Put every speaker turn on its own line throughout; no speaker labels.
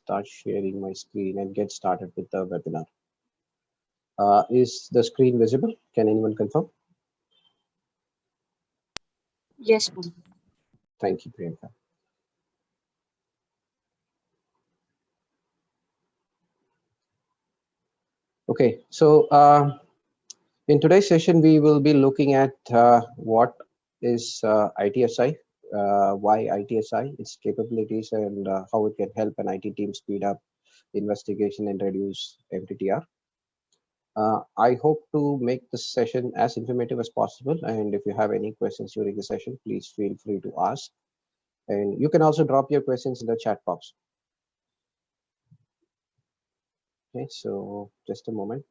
start sharing my screen and get started with the webinar. Is the screen visible? Can anyone confirm?
Yes, ma'am.
Thank you, Priyanka. Okay, so in today's session, we will be looking at what is ITSI, why ITSI, its capabilities, and how it can help an IT team speed up investigation and reduce MTTR. I hope to make this session as informative as possible. And if you have any questions during the session, please feel free to ask. And you can also drop your questions in the chat box. Okay, so just a moment.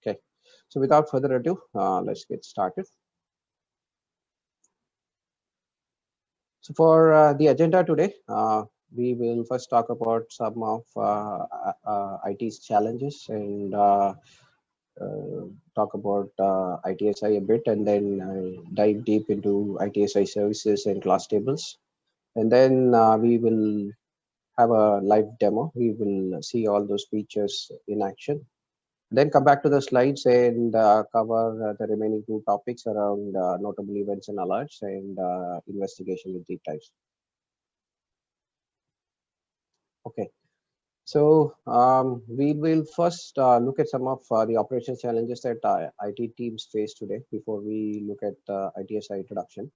Okay, so without further ado, let's get started. So for the agenda today, we will first talk about some of IT's challenges and talk about ITSI a bit, and then dive deep into ITSI services and class tables. And then we will have a live demo. We will see all those features in action. Then come back to the slides and cover the remaining two topics around notable events and alerts and investigation with deep dives. Okay, so we will first look at some of the operational challenges that IT teams face today before we look at ITSI introduction.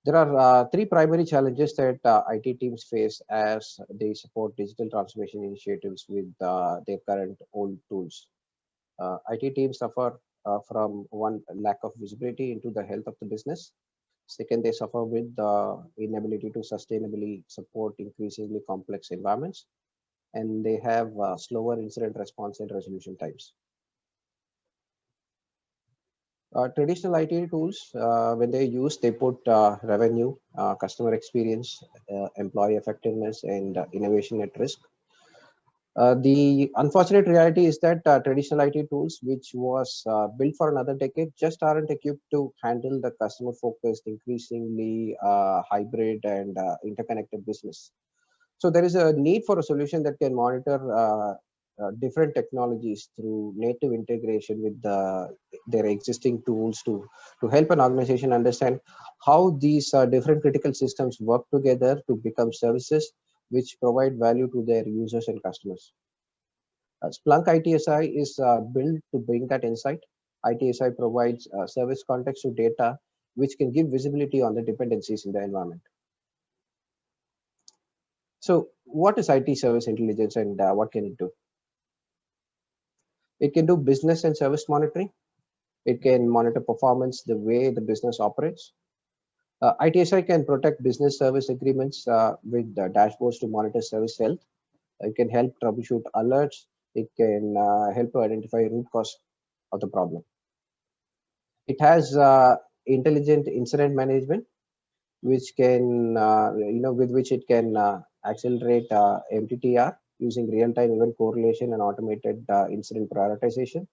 There are three primary challenges that IT teams face as they support digital transformation initiatives with their current old tools. IT teams suffer from one, lack of visibility into the health of the business. Second, they suffer with the inability to sustainably support increasingly complex environments. And they have slower incident response and resolution times. Traditional IT tools, when they use, they put revenue, customer experience, employee effectiveness, and innovation at risk. The unfortunate reality is that traditional IT tools, which was built for another decade, just aren't equipped to handle the customer-focused, increasingly hybrid and interconnected business. So there is a need for a solution that can monitor different technologies through native integration with their existing tools to help an organization understand how these different critical systems work together to become services which provide value to their users and customers. Splunk ITSI is built to bring that insight. ITSI provides service context to data which can give visibility on the dependencies in the environment. So what is IT service intelligence and what can it do? It can do business and service monitoring. It can monitor performance the way the business operates. ITSI can protect business service agreements with dashboards to monitor service health. It can help troubleshoot alerts. It can help to identify root cause of the problem. It has intelligent incident management, which can, with which it can accelerate MTTR using real-time event correlation and automated incident prioritization.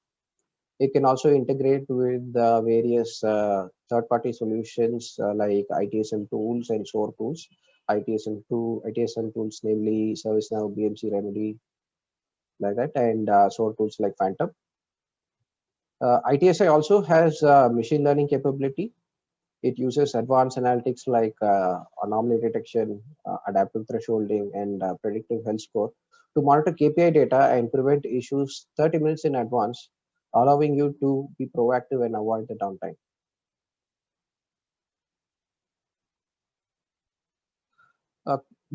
It can also integrate with various third-party solutions like ITSM tools and SOAR tools. ITSM tools, namely ServiceNow, BMC Remedy, like that, and SOAR tools like Phantom. ITSI also has machine learning capability. It uses advanced analytics like anomaly detection, adaptive thresholding, and predictive health score to monitor KPI data and prevent issues 30 minutes in advance, allowing you to be proactive and avoid the downtime.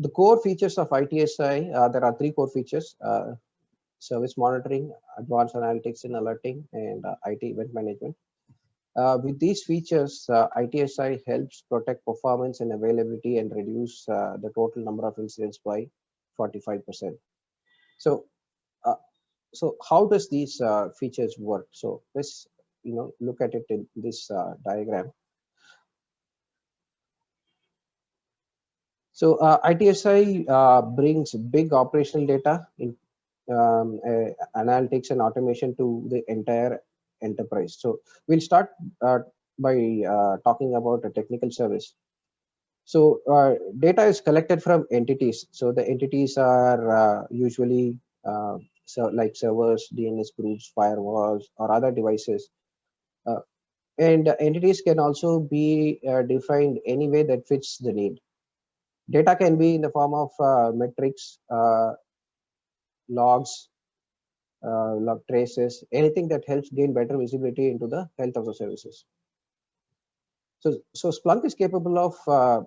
The core features of ITSI, there are three core features: service monitoring, advanced analytics and alerting, and IT event management. With these features, ITSI helps protect performance and availability and reduce the total number of incidents by 45%. So, so how does these features work? So let's look at it in this diagram. So ITSI brings big operational data in analytics and automation to the entire enterprise. So we'll start by talking about a technical service. So data is collected from entities. So the entities are usually so like servers, DNS groups, firewalls, or other devices. Uh, and entities can also be defined any way that fits the need. Data can be in the form of metrics, logs, log traces, anything that helps gain better visibility into the health of the services. So Splunk is capable of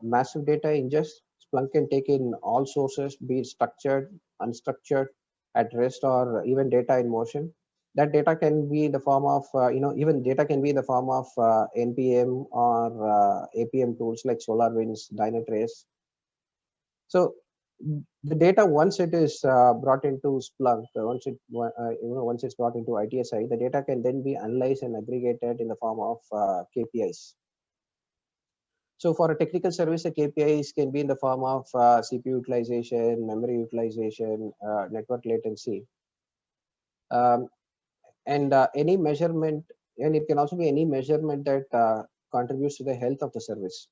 massive data ingest. Splunk can take in all sources, be it structured, unstructured, at rest, or even data in motion. That data can be in the form of, even data can be in the form of NPM or APM tools like SolarWinds, Dynatrace. So the data, once it is brought into Splunk, once it's brought into ITSI, the data can then be analyzed and aggregated in the form of KPIs. So for a technical service, the KPIs can be in the form of CPU utilization, memory utilization, network latency, um, and any measurement, and it can also be any measurement that contributes to the health of the service.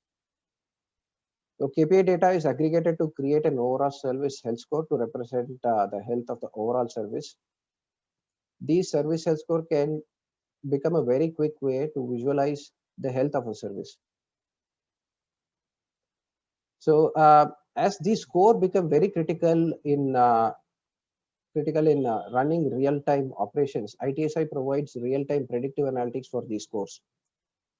So KPI data is aggregated to create an overall service health score to represent the health of the overall service. These service health score can become a very quick way to visualize the health of a service. So as these score become very critical in running real-time operations, ITSI provides real-time predictive analytics for these scores.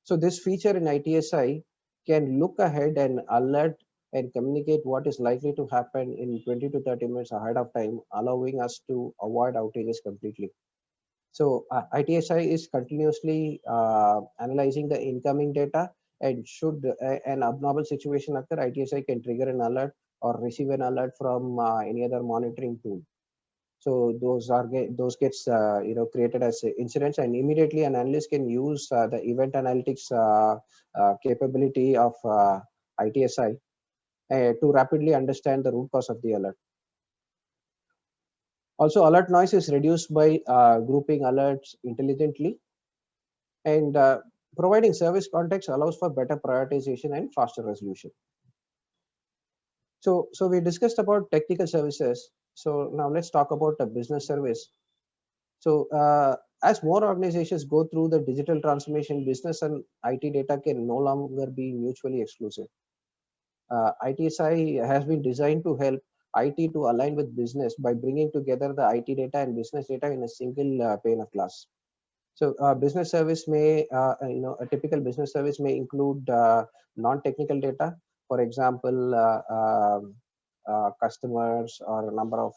So this feature in ITSI can look ahead and alert and communicate what is likely to happen in 20 to 30 minutes ahead of time, allowing us to avoid outages completely. So ITSI is continuously analyzing the incoming data, and should an abnormal situation occur, ITSI can trigger an alert or receive an alert from any other monitoring tool. So those gets created as incidents, and immediately an analyst can use the event analytics capability of ITSI to rapidly understand the root cause of the alert. Also, alert noise is reduced by grouping alerts intelligently, and providing service context allows for better prioritization and faster resolution. So we discussed about technical services. So now let's talk about a business service. So as more organizations go through the digital transformation, business and IT data can no longer be mutually exclusive. ITSI has been designed to help IT to align with business by bringing together the IT data and business data in a single pane of glass. So business service may, a typical business service may include non-technical data. For example, customers or a number of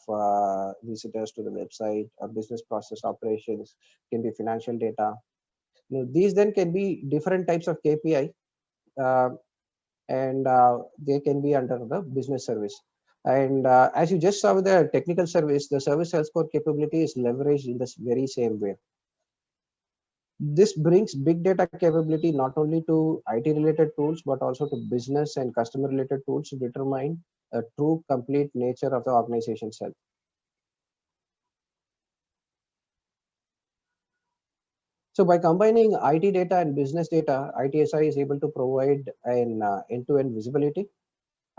visitors to the website, or business process operations, can be financial data. These then can be different types of KPI, uh, and they can be under the business service. And as you just saw with the technical service, the service health score capability is leveraged in this very same way. This brings big data capability not only to IT related tools, but also to business and customer related tools to determine a true complete nature of the organization's health. So by combining IT data and business data, ITSI is able to provide an end-to-end visibility.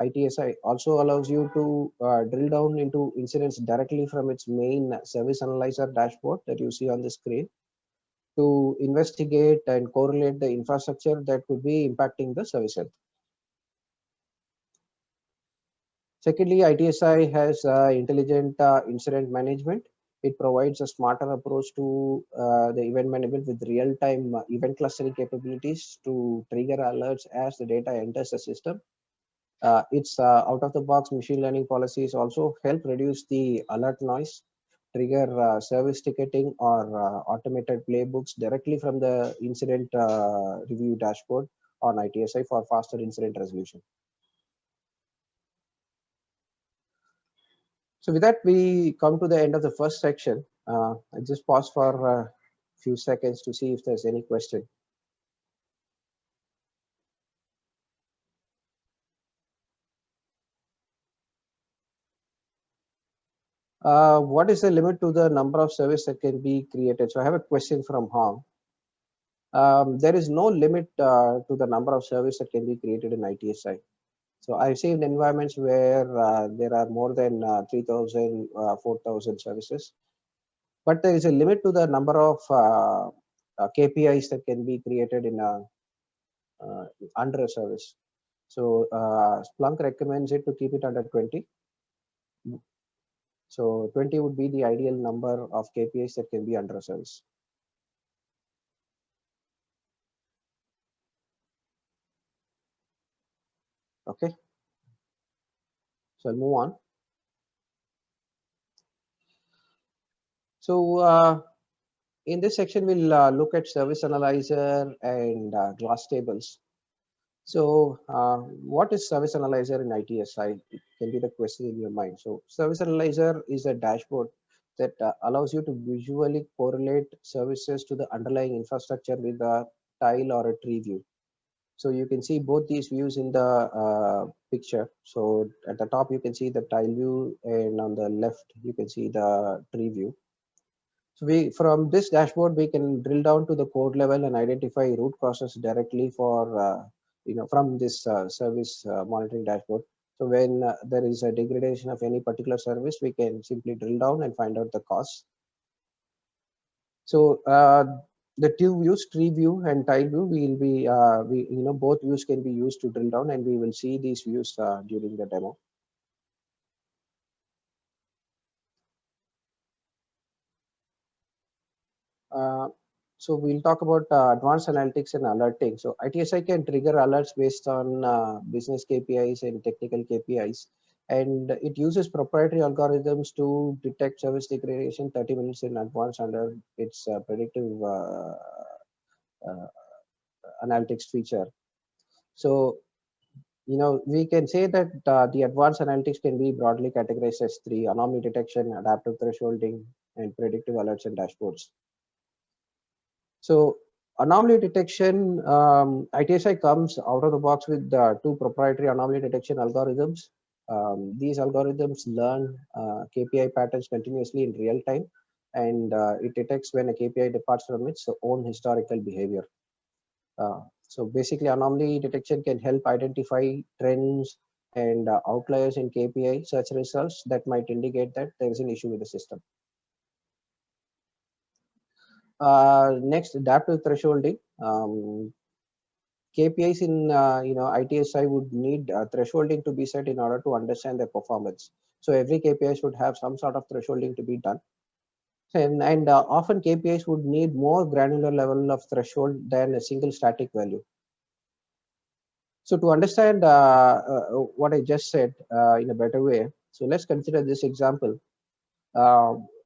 ITSI also allows you to drill down into incidents directly from its main service analyzer dashboard that you see on the screen, to investigate and correlate the infrastructure that could be impacting the service health. Secondly, ITSI has intelligent incident management. It provides a smarter approach to the event management with real-time event clustering capabilities to trigger alerts as the data enters the system. Its out-of-the-box machine learning policies also help reduce the alert noise, trigger service ticketing or automated playbooks directly from the incident review dashboard on ITSI for faster incident resolution. So with that, we come to the end of the first section. I just pause for a few seconds to see if there's any question. What is the limit to the number of services that can be created? So I have a question from Hong. There is no limit to the number of services that can be created in ITSI. So I've seen environments where there are more than 3,000, 4,000 services, but there is a limit to the number of KPIs that can be created in a under a service. So Splunk recommends it to keep it under 20. So 20 would be the ideal number of KPIs that can be under a service. Okay, so I'll move on. So in this section, we'll look at service analyzer and glass tables. So what is service analyzer in ITSI? It can be the question in your mind. So service analyzer is a dashboard that allows you to visually correlate services to the underlying infrastructure with a tile or a tree view. So you can see both these views in the picture. So at the top, you can see the tile view, and on the left, you can see the tree view. So from this dashboard, we can drill down to the code level and identify root causes directly for, from this service monitoring dashboard. So when there is a degradation of any particular service, we can simply drill down and find out the cause. So the two views, tree view and tile view, will be, both views can be used to drill down, and we will see these views during the demo. So we'll talk about advanced analytics and alerting. So ITSI can trigger alerts based on business KPIs and technical KPIs. And it uses proprietary algorithms to detect service degradation 30 minutes in advance under its predictive analytics feature. So, we can say that the advanced analytics can be broadly categorized as three: anomaly detection, adaptive thresholding, and predictive alerts and dashboards. So anomaly detection, ITSI comes out of the box with two proprietary anomaly detection algorithms. These algorithms learn KPI patterns continuously in real time, and it detects when a KPI departs from its own historical behavior. So basically, anomaly detection can help identify trends and outliers in KPI search results that might indicate that there is an issue with the system. Next, adaptive thresholding. KPIs in ITSI would need thresholding to be set in order to understand their performance. So every KPI should have some sort of thresholding to be done. And often KPIs would need more granular level of threshold than a single static value. So to understand what I just said in a better way, so let's consider this example.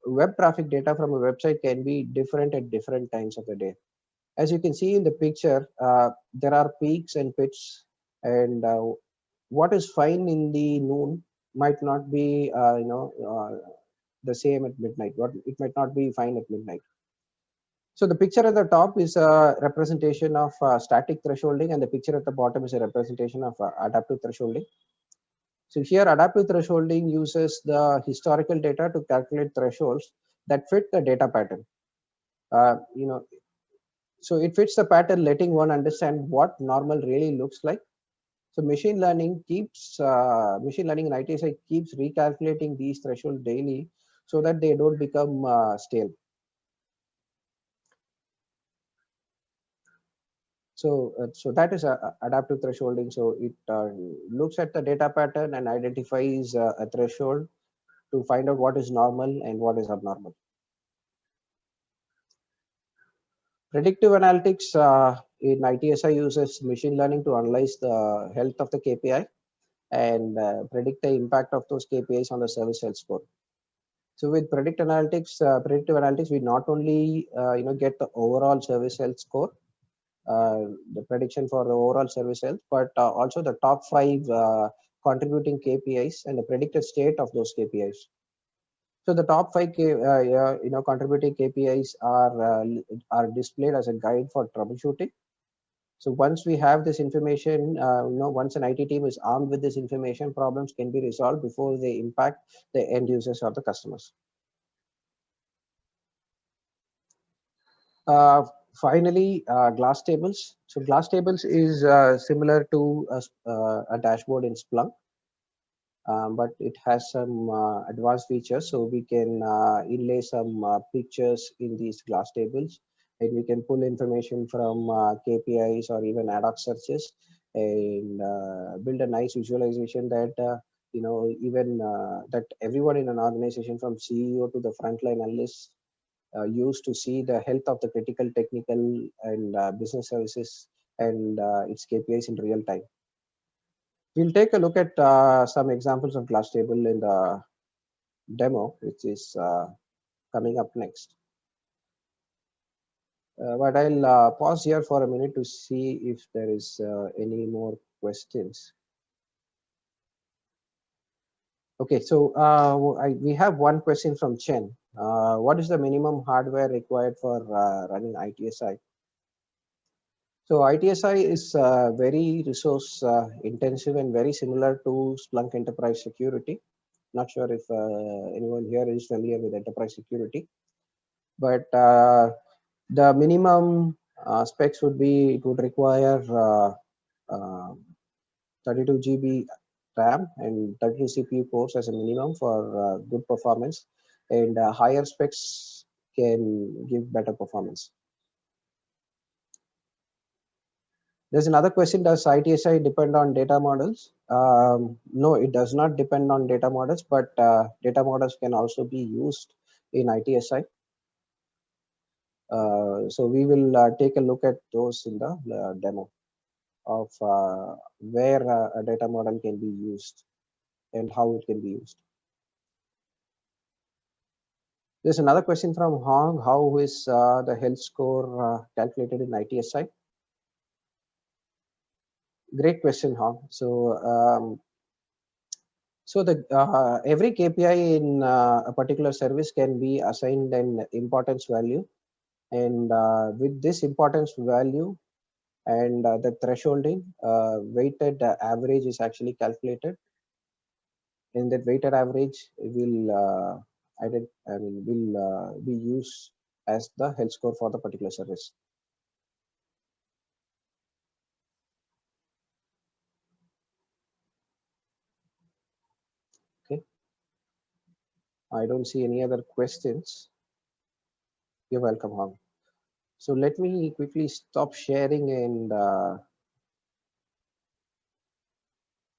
Web traffic data from a website can be different at different times of the day. As you can see in the picture, there are peaks and pits, and what is fine in the noon might not be, the same at midnight. What it might not be fine at midnight. So the picture at the top is a representation of static thresholding, and the picture at the bottom is a representation of adaptive thresholding. So here, adaptive thresholding uses the historical data to calculate thresholds that fit the data pattern. So it fits the pattern, letting one understand what normal really looks like. So machine learning in ITSI keeps recalculating these thresholds daily so that they don't become stale. So that is adaptive thresholding. So it looks at the data pattern and identifies a threshold to find out what is normal and what is abnormal. Predictive analytics in ITSI uses machine learning to analyze the health of the KPI and predict the impact of those KPIs on the service health score. So with predictive analytics, we not only get the overall service health score, the prediction for the overall service health, but also the top 5 contributing KPIs and the predicted state of those KPIs. So the top 5 contributing KPIs are displayed as a guide for troubleshooting. So once we have this information, once an IT team is armed with this information, problems can be resolved before they impact the end users or the customers. Finally, glass tables. So glass tables is similar to a dashboard in Splunk, but it has some advanced features. So we can inlay some pictures in these glass tables, and we can pull information from KPIs or even ad hoc searches, and build a nice visualization that even that everyone in an organization, from CEO to the frontline analysts, used to see the health of the critical technical and business services and its KPIs in real time. We'll take a look at some examples of glass table in the demo, which is coming up next. But I'll pause here for a minute to see if there is any more questions. Okay, so we have one question from Chen. What is the minimum hardware required for running ITSI? So ITSI is very resource intensive and very similar to Splunk Enterprise Security. Not sure if anyone here is familiar with enterprise security, but the minimum specs would be, it would require uh, 32 GB RAM and 32 CPU cores as a minimum for good performance, and higher specs can give better performance. There's another question: does ITSI depend on data models? No, it does not depend on data models, but data models can also be used in ITSI. So we will take a look at those in the demo of where a data model can be used and how it can be used. There's another question from Hong: how is the health score calculated in ITSI? Great question, Hong. So the every KPI in a particular service can be assigned an importance value, and with this importance value and the thresholding, weighted average is actually calculated, and that weighted average will be used as the health score for the particular service. Okay, I don't see any other questions. You're welcome, Hong. So let me quickly stop sharing and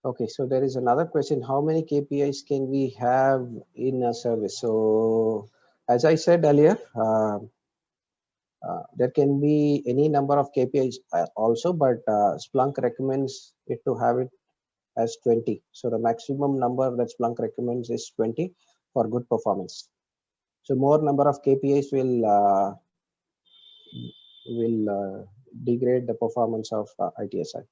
okay, so there is another question: how many KPIs can we have in a service? So as I said earlier, there can be any number of KPIs also, but Splunk recommends it to have it as 20. So the maximum number that Splunk recommends is 20 for good performance. So more number of KPIs will degrade the performance of ITSI.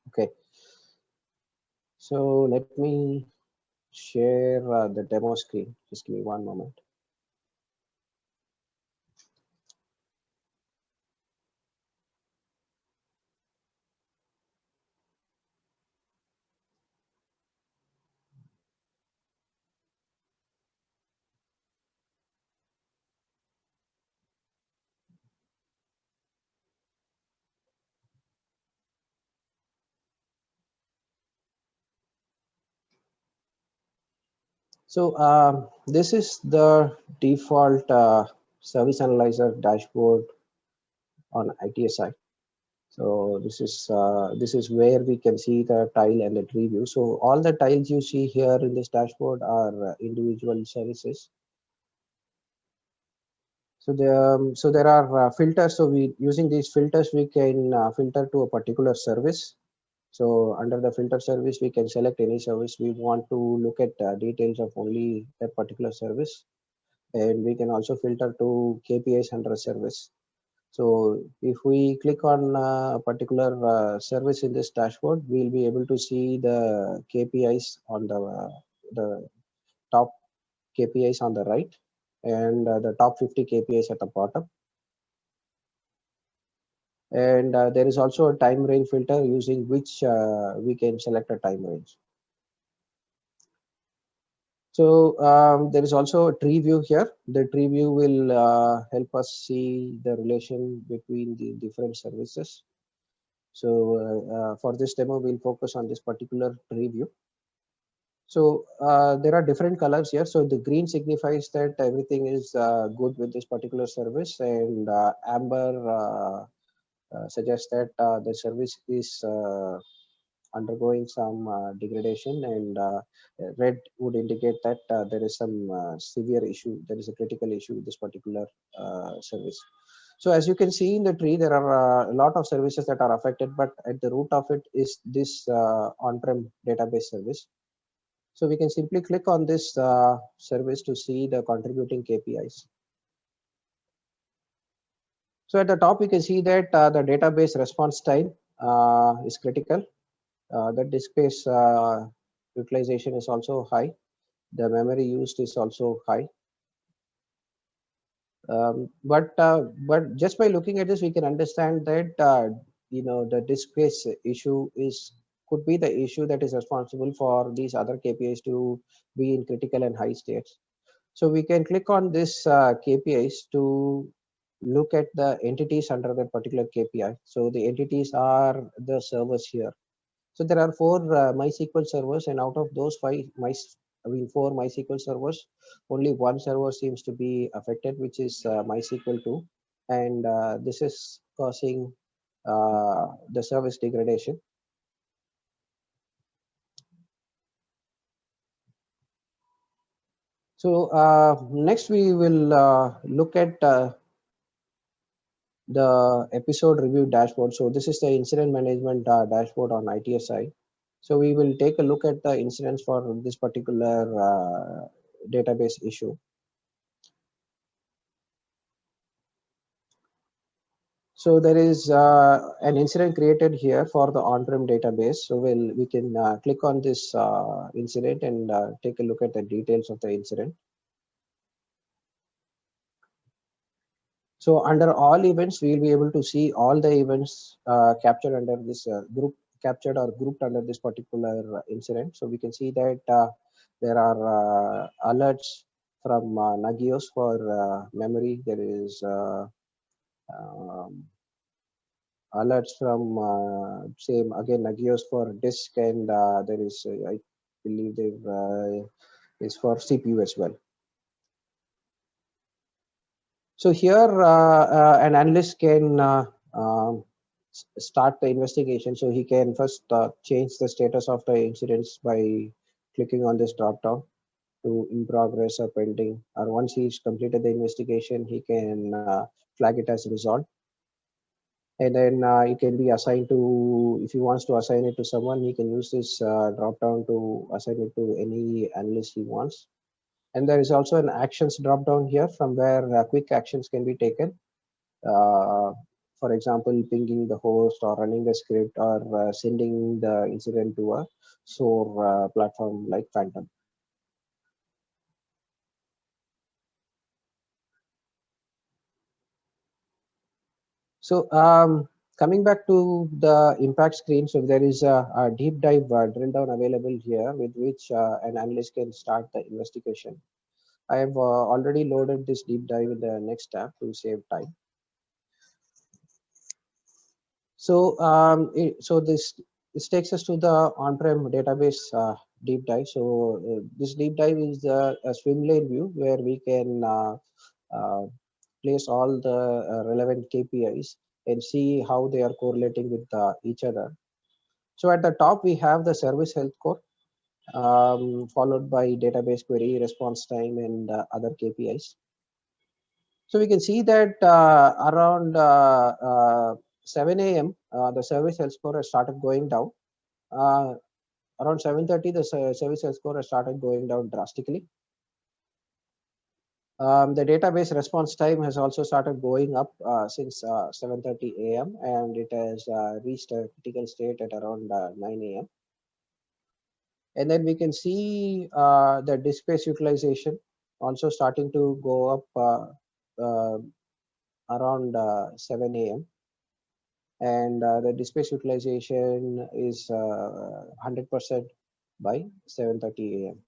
Okay, so let me share the demo screen. Just give me one moment. So this is the default service analyzer dashboard on ITSI. So this is where we can see the tile and the tree view. So all the tiles you see here in this dashboard are individual services. So there are filters. So we using these filters we can filter to a particular service. So under the filter service we can select any service we want to look at details of only that particular service, and we can also filter to KPIs under a service. So if we click on a particular service in this dashboard, we'll be able to see the KPIs on the top KPIs on the right, and the top 50 KPIs at the bottom. And there is also a time range filter using which we can select a time range. So there is also a tree view here. The tree view will help us see the relation between the different services. So for this demo, we'll focus on this particular tree view. So there are different colors here. So the green signifies that everything is good with this particular service, and amber suggests that the service is undergoing some degradation, and red would indicate that there is some severe issue, there is a critical issue with this particular service. So as you can see in the tree, there are a lot of services that are affected, but at the root of it is this on-prem database service. So we can simply click on this service to see the contributing KPIs. So at the top, you can see that the database response time is critical. The disk space utilization is also high. The memory used is also high. But just by looking at this, we can understand that the disk space issue could be the issue that is responsible for these other KPIs to be in critical and high states. So we can click on this KPIs to look at the entities under that particular KPI. So the entities are the servers here. So there are four MySQL servers, and out of those four MySQL servers, only one server seems to be affected, which is MySQL 2, and this is causing the service degradation. So next we will look at the episode review dashboard. So this is the incident management dashboard on ITSI. So we will take a look at the incidents for this particular database issue. So there is an incident created here for the on-prem database. So we can click on this incident and take a look at the details of the incident. So under all events, we will be able to see all the events captured under this captured or grouped under this particular incident. So we can see that there are alerts from Nagios for memory. There is um, alerts from same again Nagios for disk, and there is I believe there is for CPU as well. So here an analyst can start the investigation. So he can first change the status of the incidents by clicking on this drop down to in progress or pending, or once he's completed the investigation, he can flag it as resolved. And then it can be assigned to, if he wants to assign it to someone, he can use this drop down to assign it to any analyst he wants. And there is also an actions drop down here from where quick actions can be taken. For example, pinging the host or running the script or sending the incident to a SOAR platform like Phantom. So coming back to the impact screen, so there is a deep dive drill down available here with which an analyst can start the investigation. I have already loaded this deep dive in the next tab to save time. So so this takes us to the on-prem database deep dive. So this deep dive is a swim lane view where we can uh, place all the relevant KPIs and see how they are correlating with each other. So at the top, we have the service health core, followed by database query, response time, and other KPIs. So we can see that around 7 a.m., the service health score has started going down. Around 7:30, the service health score has started going down drastically. The database response time has also started going up since 7:30 a.m. and it has reached a critical state at around 9 a.m. And then we can see the disk space utilization also starting to go up around 7 a.m. and the disk space utilization is 100% by 7:30 a.m.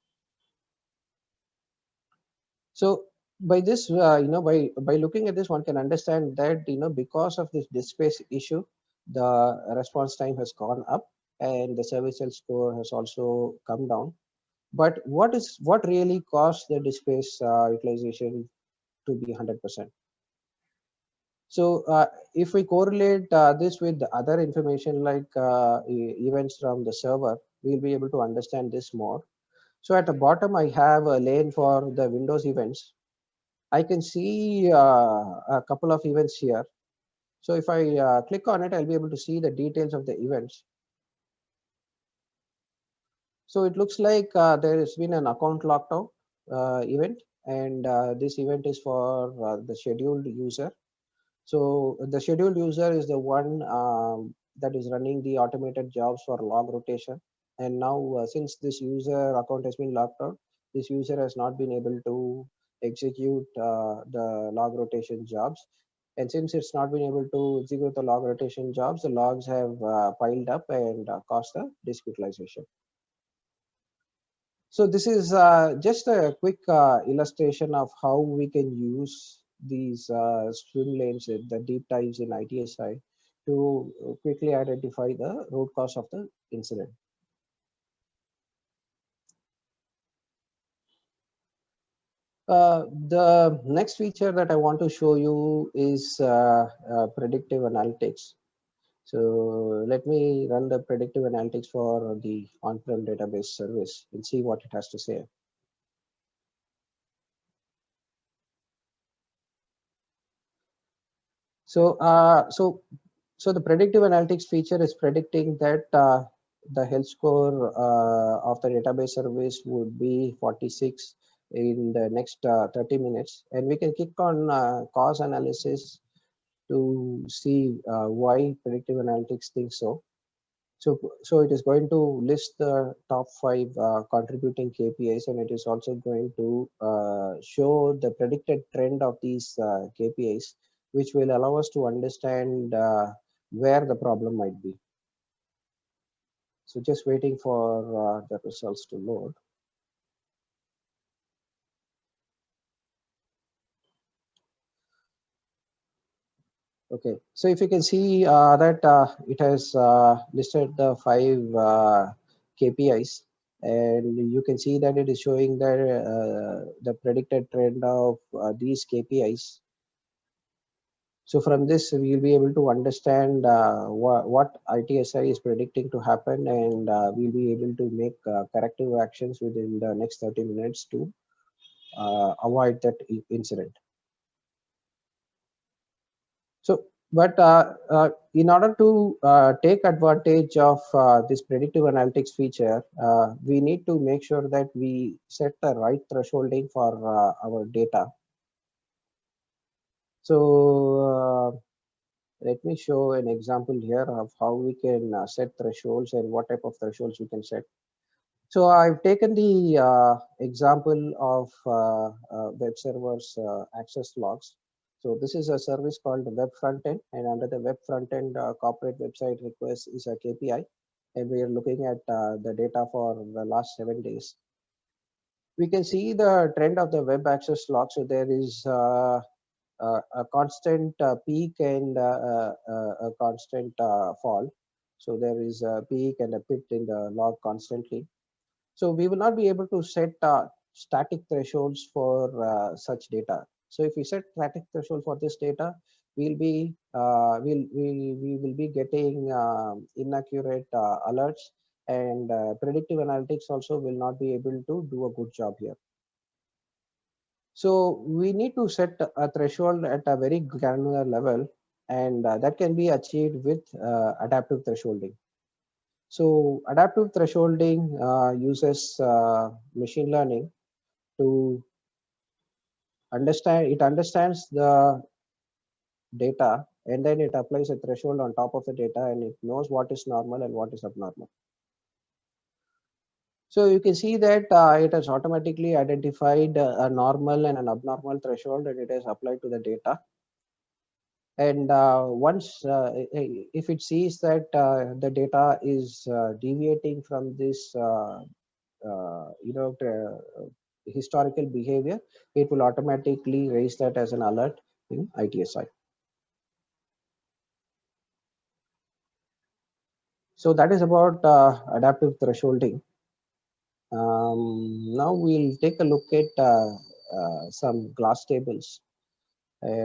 So by this, by looking at this, one can understand that because of this disk space issue, the response time has gone up, and the service cell score has also come down. But what really caused the disk space utilization to be 100%? So if we correlate this with the other information like events from the server, we'll be able to understand this more. So at the bottom, I have a lane for the Windows events. I can see a couple of events here. So if I click on it, I'll be able to see the details of the events. So it looks like there has been an account locked out event, and this event is for the scheduled user. So the scheduled user is the one that is running the automated jobs for log rotation. And now since this user account has been locked out, this user has not been able to execute the log rotation jobs. And since it's not been able to execute the log rotation jobs, the logs have piled up and caused the disk utilization. So this is just a quick illustration of how we can use these swim lanes, the deep dives in ITSI, to quickly identify the root cause of the incident. The next feature that I want to show you is predictive analytics. So let me run the predictive analytics for the on-prem database service and see what it has to say. So, so the predictive analytics feature is predicting that the health score of the database service would be 46 in the next 30 minutes. And we can click on cause analysis to see why predictive analytics thinks so. So it is going to list the top 5 contributing KPIs, and it is also going to show the predicted trend of these KPIs, which will allow us to understand where the problem might be. So just waiting for the results to load. Okay, so if you can see that it has listed the 5 KPIs, and you can see that it is showing the predicted trend of these KPIs. So from this, we'll be able to understand what ITSI is predicting to happen, and we'll be able to make corrective actions within the next 30 minutes to avoid that incident. So, but in order to take advantage of this predictive analytics feature, we need to make sure that we set the right thresholding for our data. So let me show an example here of how we can set thresholds and what type of thresholds we can set. So I've taken the example of web servers access logs. So this is a service called the web frontend, and under the web frontend, corporate website request is a KPI, and we are looking at the data for the last 7 days. We can see the trend of the web access log. So there is a constant peak and a constant fall. So there is a peak and a pit in the log constantly. So we will not be able to set static thresholds for such data. So if we set static threshold for this data, we will be getting inaccurate alerts, and predictive analytics also will not be able to do a good job here. So we need to set a threshold at a very granular level, and that can be achieved with adaptive thresholding. So adaptive thresholding uses machine learning to understands the data, and then it applies a threshold on top of the data, and it knows what is normal and what is abnormal. So you can see that it has automatically identified a normal and an abnormal threshold, and it has applied to the data. And once if it sees that the data is deviating from this historical behavior, it will automatically raise that as an alert in ITSI. So that is about adaptive thresholding. Now we'll take a look at some glass tables.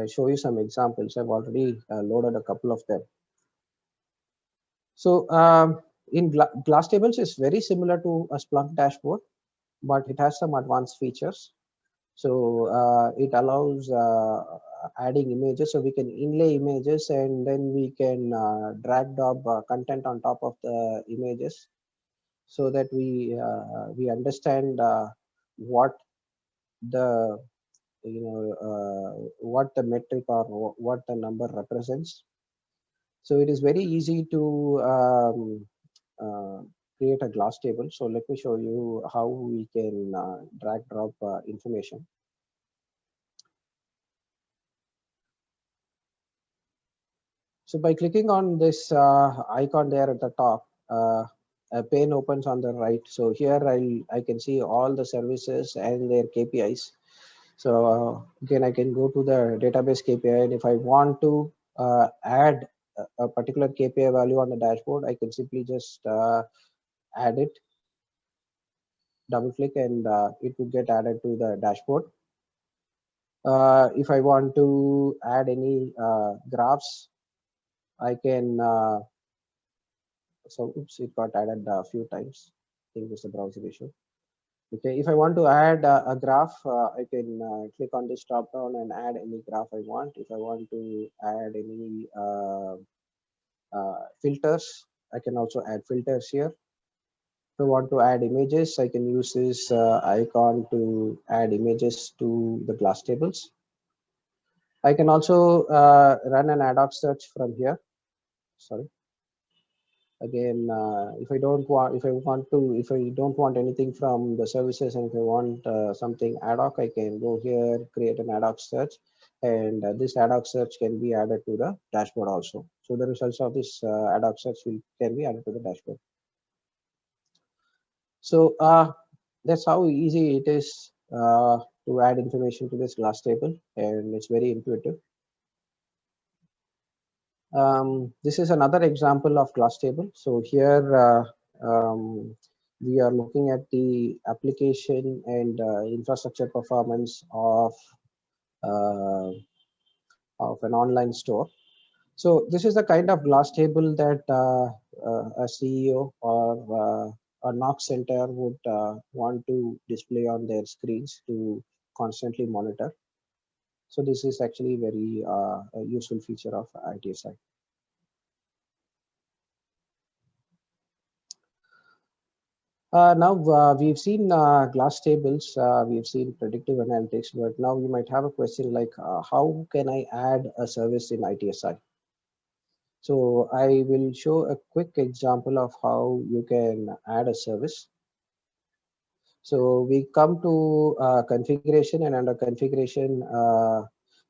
Show you some examples. I've already loaded a couple of them. So in glass tables is very similar to a Splunk dashboard, but it has some advanced features. So it allows adding images, so we can inlay images and then we can drag drop content on top of the images, so that we understand what the what the metric or what the number represents. So it is very easy to uh, create a glass table. So let me show you how we can drag drop information. So by clicking on this icon there at the top, a pane opens on the right. So here I can see all the services and their KPIs. So again, I can go to the database KPI, and if I want to add a particular KPI value on the dashboard, I can simply just add it, double click, and it would get added to the dashboard. If I want to add any graphs, I can, so oops, it got added a few times. I think it's a browser issue. Okay, if I want to add a graph, I can click on this drop down and add any graph I want. If I want to add any filters, I can also add filters here. If I want to add images, I can use this icon to add images to the glass tables. I can also run an ad hoc search from here. Sorry. Again, if I don't want anything from the services, and if I want something ad hoc, I can go here, create an ad hoc search, and this ad hoc search can be added to the dashboard also. So the results of this ad hoc search can be added to the dashboard. So that's how easy it is to add information to this glass table, and it's very intuitive. This is another example of glass table. So here we are looking at the application and infrastructure performance uh, of an online store. So this is the kind of glass table that a CEO or a NOC center would want to display on their screens to constantly monitor. So this is actually very a useful feature of ITSI. Now we've seen glass tables, we've seen predictive analytics, but now you might have a question like, how can I add a service in ITSI? So I will show a quick example of how you can add a service. So we come to configuration, and under configuration,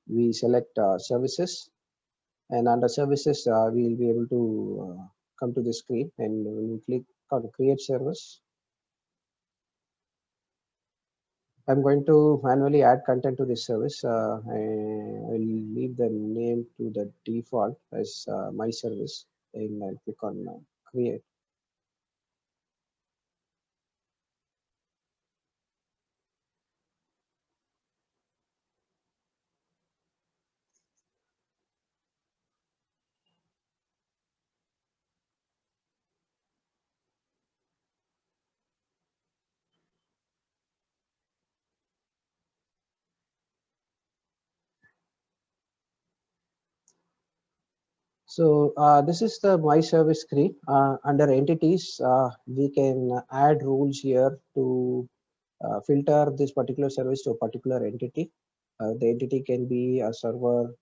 we select services, and under services, we'll be able to come to the screen, and when we click on create service, I'm going to manually add content to this service. I'll leave the name to the default as my service, and I'll click on create. So this is the my service screen. Under entities, we can add rules here to filter this particular service to a particular entity. The entity can be a server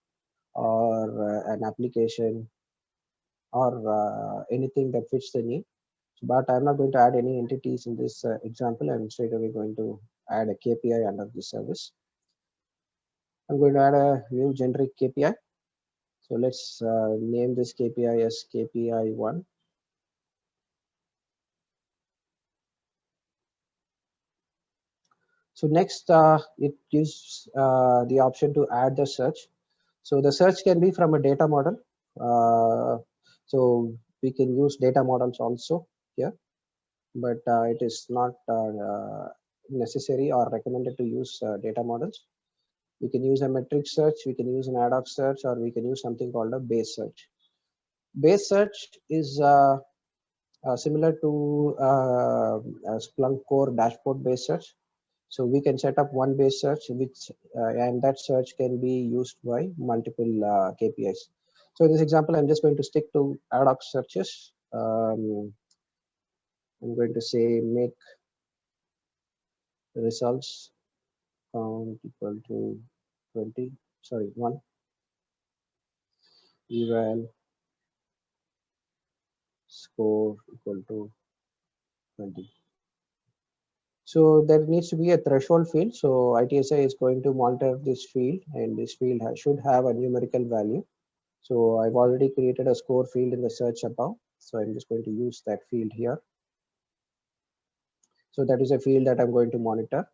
or an application or anything that fits the need. But I'm not going to add any entities in this example. I'm straight away going to add a KPI under this service. I'm going to add a new generic KPI. So let's name this KPI as KPI1. So next, it gives the option to add the search. So the search can be from a data model. So we can use data models also here, but it is not necessary or recommended to use data models. We can use a metric search, we can use an ad hoc search, or we can use something called a base search. Base search is similar to a Splunk core dashboard based search. So we can set up one base search, which and that search can be used by multiple KPIs. So in this example, I'm just going to stick to ad hoc searches. I'm going to say make results count equal to 20, sorry, 1, eval score equal to 20. So there needs to be a threshold field. So ITSI is going to monitor this field, and this field should have a numerical value. So I've already created a score field in the search above. So I'm just going to use that field here. So that is a field that I'm going to monitor.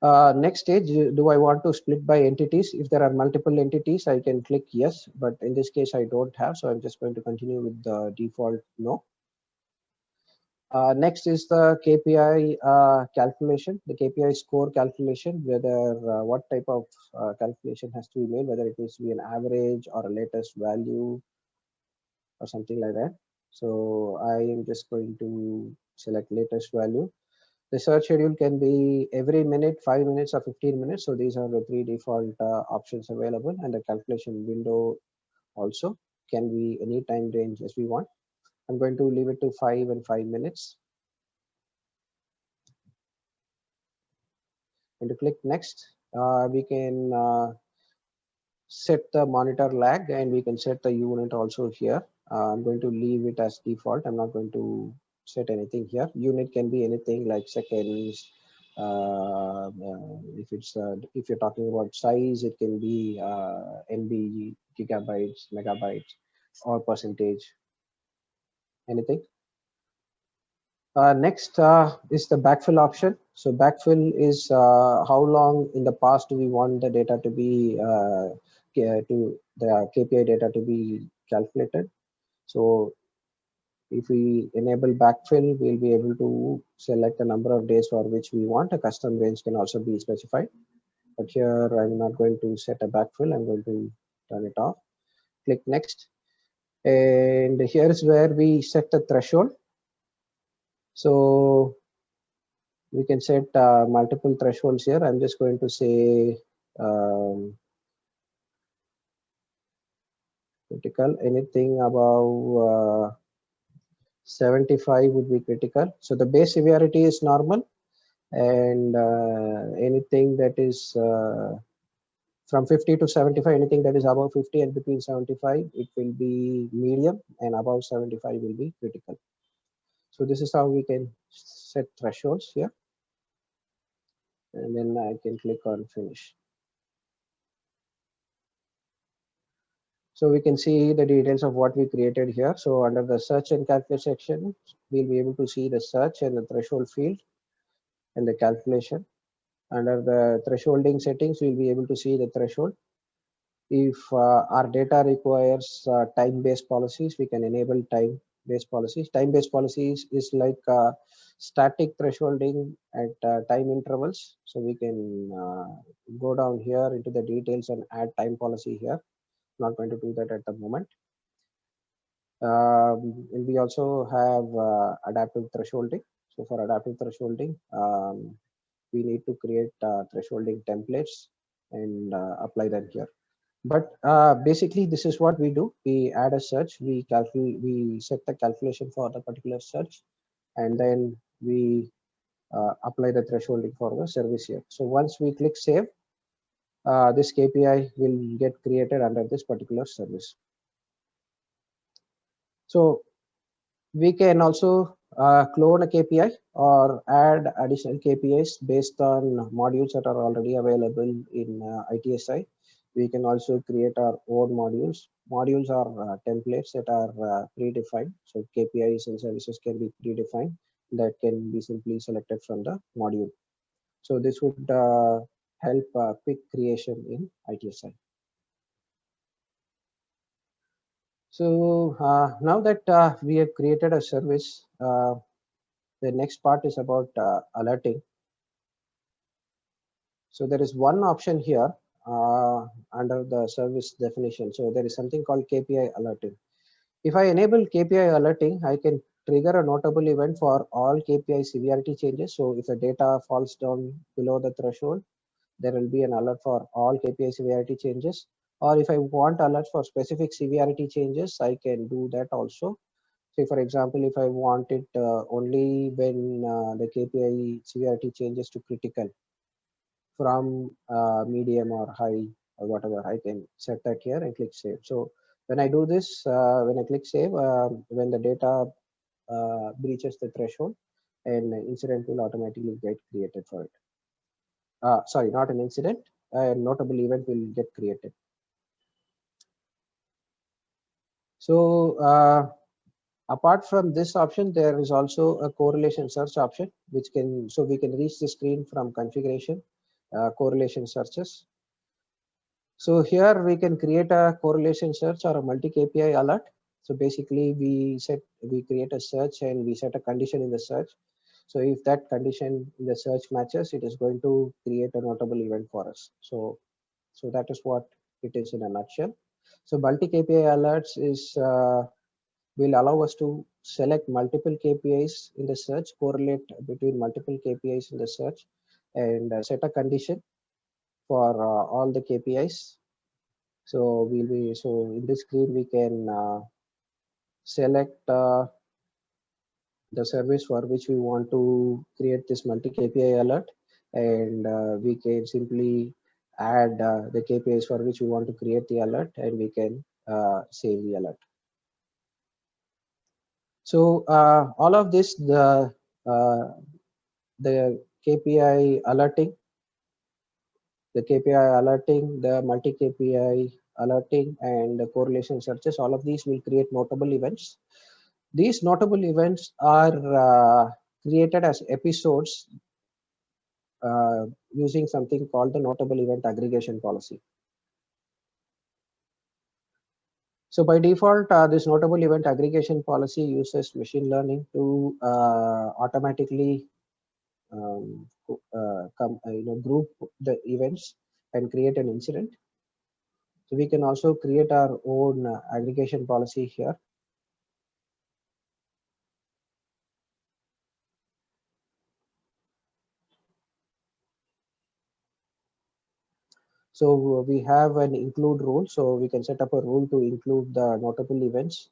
Next stage, do I want to split by entities? If there are multiple entities, I can click yes, but in this case, I don't have. So I'm just going to continue with the default no. Next is the KPI calculation, the KPI score calculation, whether what type of calculation has to be made, whether it needs to be an average or a latest value or something like that. So I am just going to select latest value. The search schedule can be every minute, 5 minutes or 15 minutes. So these are the three default options available, and the calculation window also can be any time range as we want. I'm going to leave it to 5 and 5 minutes. And to click next, we can set the monitor lag, and we can set the unit also here. I'm going to leave it as default. I'm not going to set anything here. Unit can be anything like seconds. If you're talking about size, it can be MB, gigabytes, megabytes, or percentage, anything. Next is the backfill option. So backfill is how long in the past do we want the data to be to the KPI data to be calculated. So if we enable backfill, we'll be able to select the number of days for which we want. A custom range can also be specified. But here I'm not going to set a backfill. I'm going to turn it off. Click next. And here is where we set the threshold. So we can set multiple thresholds here. I'm just going to say critical. Anything above 75 would be critical. So the base severity is normal, and anything that is from 50 to 75, anything that is above 50 and between 75, it will be medium, and above 75 will be critical. So this is how we can set thresholds here. And then I can click on finish. So we can see the details of what we created here. So under the search and calculate section, we'll be able to see the search and the threshold field and the calculation. Under the thresholding settings, we'll be able to see the threshold. If our data requires time-based policies, we can enable time-based policies. Time-based policies is like static thresholding at time intervals. So we can go down here into the details and add time policy here. Not going to do that at the moment. And we also have adaptive thresholding. So for adaptive thresholding, we need to create thresholding templates and apply them here. But basically, this is what we do. We add a search, we set the calculation for the particular search, and then we apply the thresholding for the service here. So once we click save, this KPI will get created under this particular service. So we can also clone a KPI or add additional KPIs based on modules that are already available in ITSI. We can also create our own modules. Modules are templates that are predefined. So KPIs and services can be predefined that can be simply selected from the module. So this would help quick creation in ITSI. So now that we have created a service, the next part is about alerting. So there is one option here under the service definition. So there is something called KPI alerting. If I enable KPI alerting, I can trigger a notable event for all KPI severity changes. So if the data falls down below the threshold, there will be an alert for all KPI severity changes. Or if I want alerts for specific severity changes, I can do that also. Say, for example, if I want it only when the KPI severity changes to critical from medium or high or whatever, I can set that here and click save. So when I do this, when I click save, when the data breaches the threshold, an incident will automatically get created for it. Sorry, not an incident, a notable event will get created. So apart from this option, there is also a correlation search option, which can, so we can reach the screen from configuration, correlation searches. So here we can create a correlation search or a multi KPI alert. So basically we create a search and we set a condition in the search. So if that condition in the search matches, it is going to create a notable event for us. So that is what it is in a nutshell. So multi KPI alerts is will allow us to select multiple KPIs in the search, correlate between multiple KPIs in the search, and set a condition for all the KPIs. So in this screen we can select the service for which we want to create this multi KPI alert, and we can simply add the KPIs for which we want to create the alert, and we can save the alert. So all of this, the KPI alerting, the multi KPI alerting, and the correlation searches, all of these will create notable events. These notable events are created as episodes using something called the notable event aggregation policy. So by default, this notable event aggregation policy uses machine learning to automatically group the events and create an incident. So we can also create our own aggregation policy here. So we have an include rule. So we can set up a rule to include the notable events.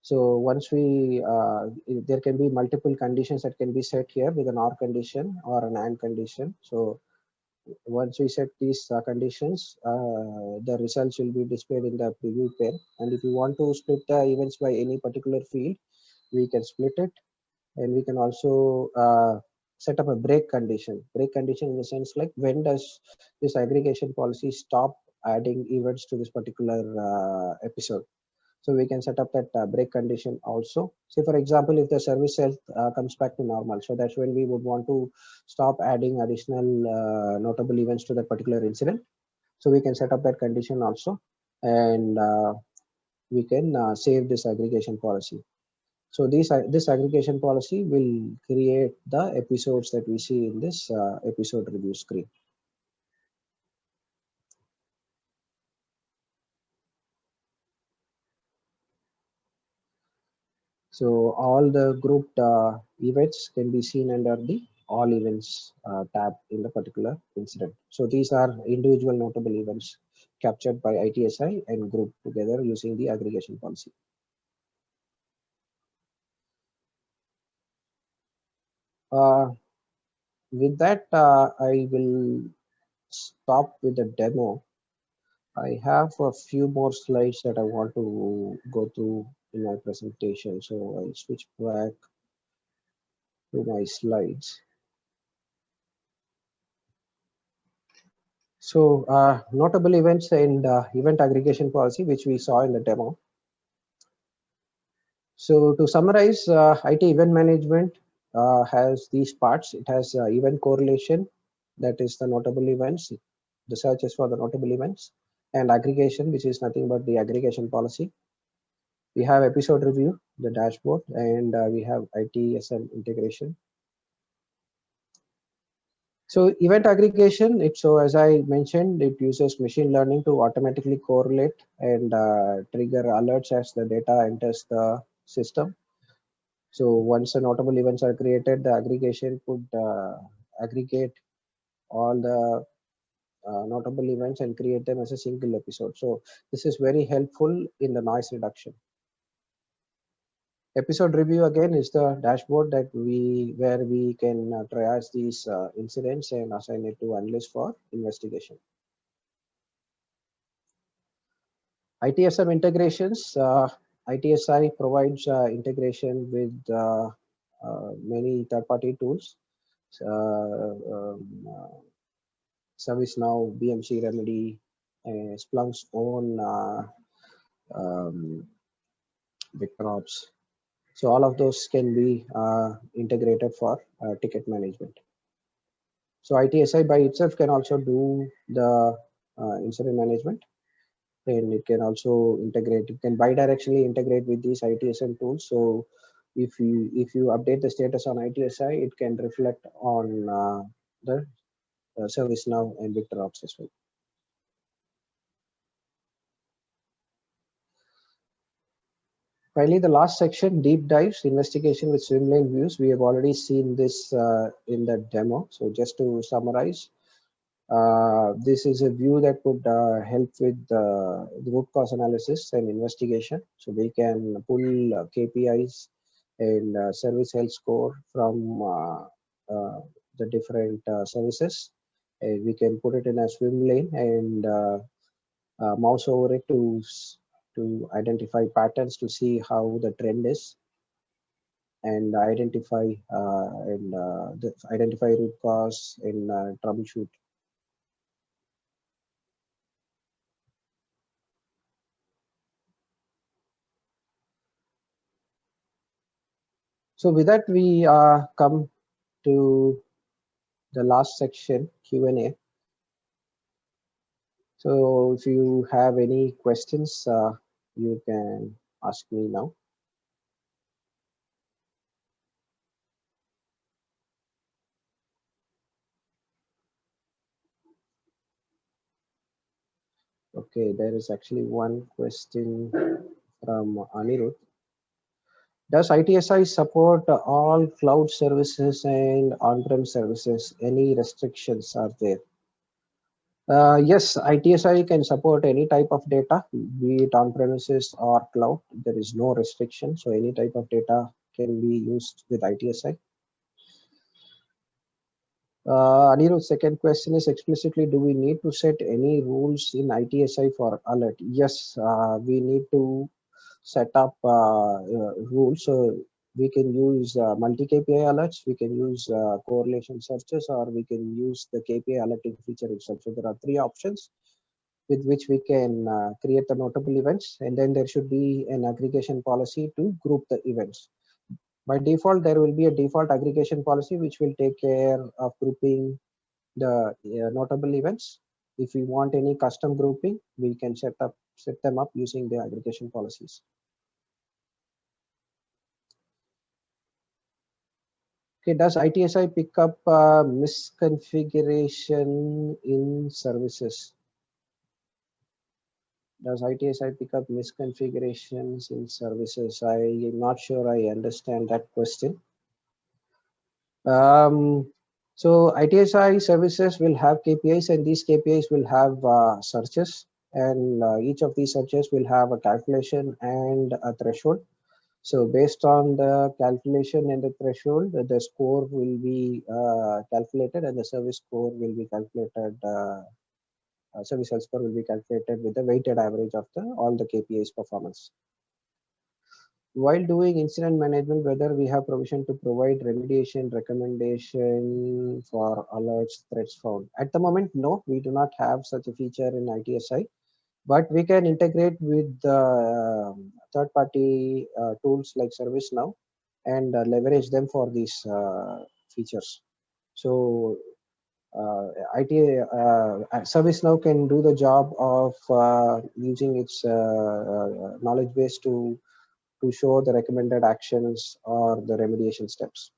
So once there can be multiple conditions that can be set here with an OR condition or an AND condition. So once we set these conditions, the results will be displayed in the preview pane. And if you want to split the events by any particular field, we can split it. And we can also set up a break condition. Break condition in the sense like, when does this aggregation policy stop adding events to this particular episode? So we can set up that break condition also. Say for example, if the service health comes back to normal, so that's when we would want to stop adding additional notable events to that particular incident. So we can set up that condition also, and we can save this aggregation policy. So this aggregation policy will create the episodes that we see in this episode review screen. So all the grouped events can be seen under the all events tab in the particular incident. So these are individual notable events captured by ITSI and grouped together using the aggregation policy. With that, I will stop with the demo. I have a few more slides that I want to go through in my presentation. So I'll switch back to my slides. So notable events and event aggregation policy, which we saw in the demo. So to summarize, IT event management has these parts. It has event correlation, that is the notable events, the searches for the notable events, and aggregation, which is nothing but the aggregation policy. We have episode review, the dashboard, and we have ITSM integration. So event aggregation, so as I mentioned, it uses machine learning to automatically correlate and trigger alerts as the data enters the system. So once the notable events are created, the aggregation could aggregate all the notable events and create them as a single episode. So this is very helpful in the noise reduction. Episode review again is the dashboard that where we can triage these incidents and assign it to analysts for investigation. ITSM integrations. ITSI provides integration with many third-party tools. ServiceNow, BMC Remedy, Splunk's own um, VictorOps. So all of those can be integrated for ticket management. So ITSI by itself can also do the incident management, and it can also integrate. It can bidirectionally integrate with these ITSM tools. So if you update the status on ITSI, it can reflect on the ServiceNow and VictorOps as well. Finally, the last section, deep dives, investigation with swim lane views. We have already seen this in the demo. So just to summarize, this is a view that could help with the root cause analysis and investigation. So we can pull KPIs and service health score from the different services. And we can put it in a swim lane and mouse over it to identify patterns to see how the trend is, and identify root cause and troubleshoot. So with that, we come to the last section, Q&A. So if you have any questions, you can ask me now. Okay, there is actually one question from Anirudh. Does ITSI support all cloud services and on-prem services? Any restrictions are there? Yes, ITSI can support any type of data, be it on-premises or cloud. There is no restriction, so any type of data can be used with ITSI. Anirudh's second question is explicitly, do we need to set any rules in ITSI for alert? Yes, we need to set up rules. So we can use multi-KPI alerts, we can use correlation searches, or we can use the KPI alerting feature itself. So there are three options with which we can create the notable events, and then there should be an aggregation policy to group the events. By default, there will be a default aggregation policy which will take care of grouping the notable events. If we want any custom grouping, we can set them up using the aggregation policies. Okay, does ITSI pick up misconfiguration in services? Does ITSI pick up misconfigurations in services? I'm not sure I understand that question. So ITSI services will have KPIs, and these KPIs will have searches, and each of these searches will have a calculation and a threshold. So based on the calculation and the threshold, the score will be calculated, and the service score will be calculated. Service health score will be calculated with the weighted average of all the KPIs performance. while doing incident management, whether we have provision to provide remediation recommendation for alerts, threats found. At the moment, no, we do not have such a feature in ITSI, but we can integrate with third-party tools like ServiceNow and leverage them for these features. So IT ServiceNow can do the job of using its knowledge base to show the recommended actions or the remediation steps.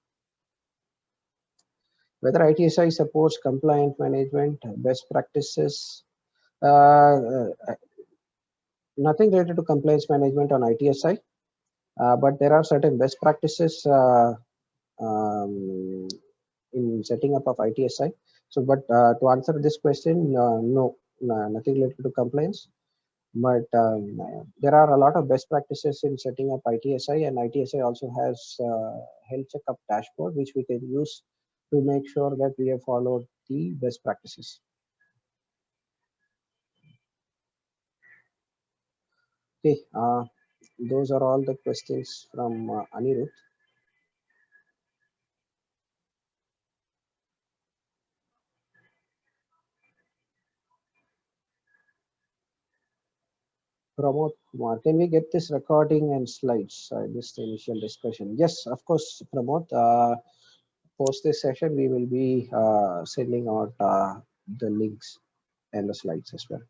Whether ITSI supports compliance management, best practices, nothing related to compliance management on ITSI, but there are certain best practices um, in setting up of ITSI. So, but to answer this question, no, nothing related to compliance. But there are a lot of best practices in setting up ITSI, and ITSI also has health checkup dashboard, which we can use to make sure that we have followed the best practices. Okay, those are all the questions from Anirudh. Pramod Kumar, can we get this recording and slides? This initial discussion. Yes, of course, Pramod. Post this session, we will be sending out the links and the slides as well.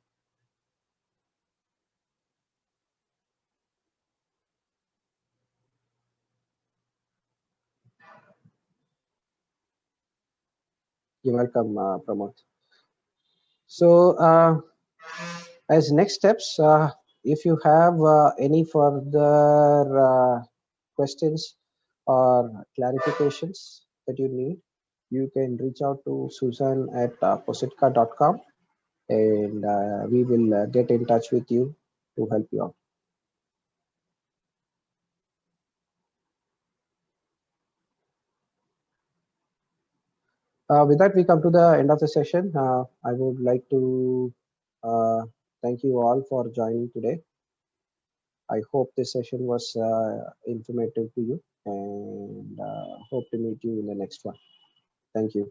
You're welcome, Pramod. So, as next steps, if you have any further questions or clarifications that you need, you can reach out to Susan at positka.com, and we will get in touch with you to help you out. With that, we come to the end of the session. I would like to thank you all for joining today. I hope this session was informative to you, and hope to meet you in the next one. Thank you.